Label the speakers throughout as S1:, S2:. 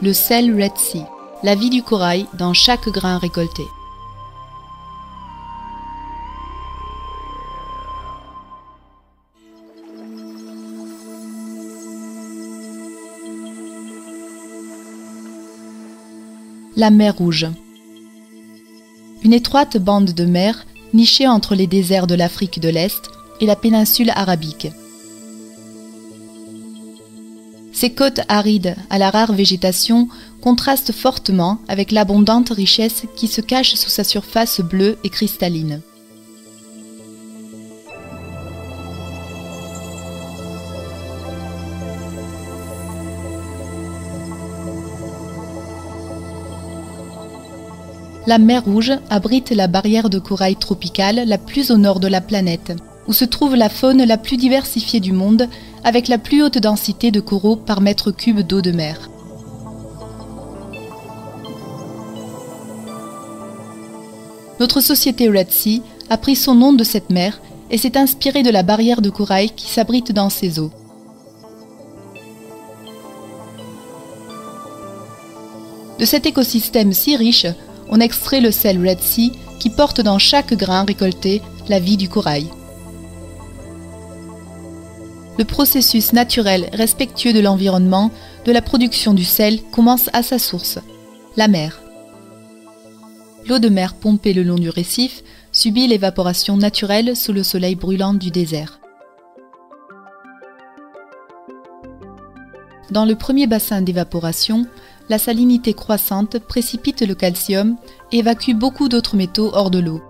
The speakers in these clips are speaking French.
S1: Le sel Red Sea, la vie du corail dans chaque grain récolté. La mer Rouge. Une étroite bande de mer nichée entre les déserts de l'Afrique de l'Est et la péninsule arabique. Ces côtes arides à la rare végétation contrastent fortement avec l'abondante richesse qui se cache sous sa surface bleue et cristalline. La mer Rouge abrite la barrière de corail tropicale la plus au nord de la planète, où se trouve la faune la plus diversifiée du monde, avec la plus haute densité de coraux par mètre cube d'eau de mer. Notre société Red Sea a pris son nom de cette mer et s'est inspirée de la barrière de corail qui s'abrite dans ses eaux. De cet écosystème si riche, on extrait le sel Red Sea qui porte dans chaque grain récolté la vie du corail. Le processus naturel respectueux de l'environnement de la production du sel commence à sa source, la mer. L'eau de mer pompée le long du récif subit l'évaporation naturelle sous le soleil brûlant du désert. Dans le premier bassin d'évaporation, la salinité croissante précipite le calcium et évacue beaucoup d'autres métaux hors de l'eau.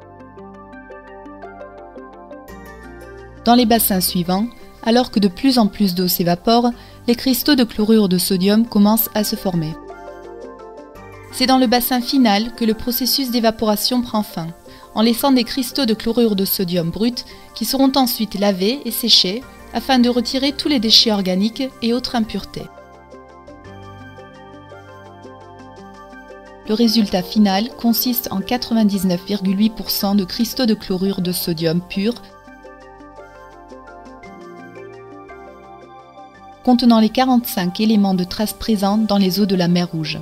S1: Dans les bassins suivants, alors que de plus en plus d'eau s'évapore, les cristaux de chlorure de sodium commencent à se former. C'est dans le bassin final que le processus d'évaporation prend fin, en laissant des cristaux de chlorure de sodium brut qui seront ensuite lavés et séchés afin de retirer tous les déchets organiques et autres impuretés. Le résultat final consiste en 99,8% de cristaux de chlorure de sodium pur contenant les 45 éléments de trace présents dans les eaux de la mer Rouge.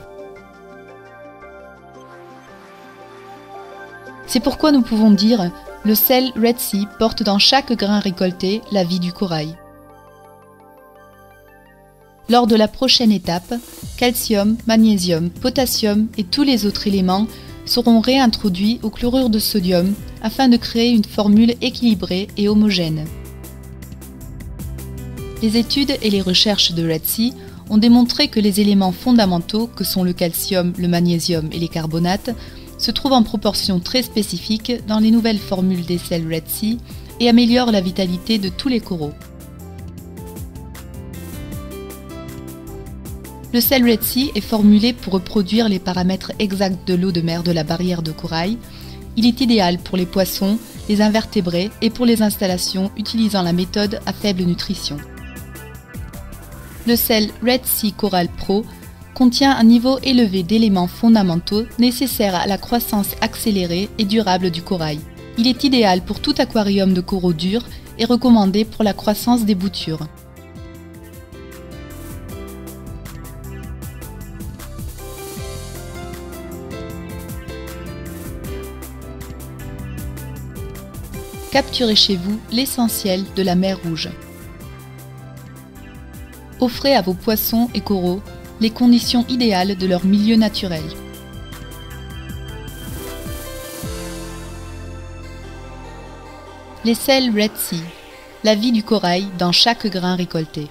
S1: C'est pourquoi nous pouvons dire « Le sel Red Sea porte dans chaque grain récolté la vie du corail ». Lors de la prochaine étape, calcium, magnésium, potassium et tous les autres éléments seront réintroduits au chlorure de sodium afin de créer une formule équilibrée et homogène. Les études et les recherches de Red Sea ont démontré que les éléments fondamentaux que sont le calcium, le magnésium et les carbonates se trouvent en proportion très spécifique dans les nouvelles formules des sels Red Sea et améliorent la vitalité de tous les coraux. Le sel Red Sea est formulé pour reproduire les paramètres exacts de l'eau de mer de la barrière de corail. Il est idéal pour les poissons, les invertébrés et pour les installations utilisant la méthode à faible nutrition. Le sel Red Sea Coral Pro contient un niveau élevé d'éléments fondamentaux nécessaires à la croissance accélérée et durable du corail. Il est idéal pour tout aquarium de coraux durs et recommandé pour la croissance des boutures. Capturez chez vous l'essentiel de la mer Rouge. Offrez à vos poissons et coraux les conditions idéales de leur milieu naturel. Les sels Red Sea, la vie du corail dans chaque grain récolté.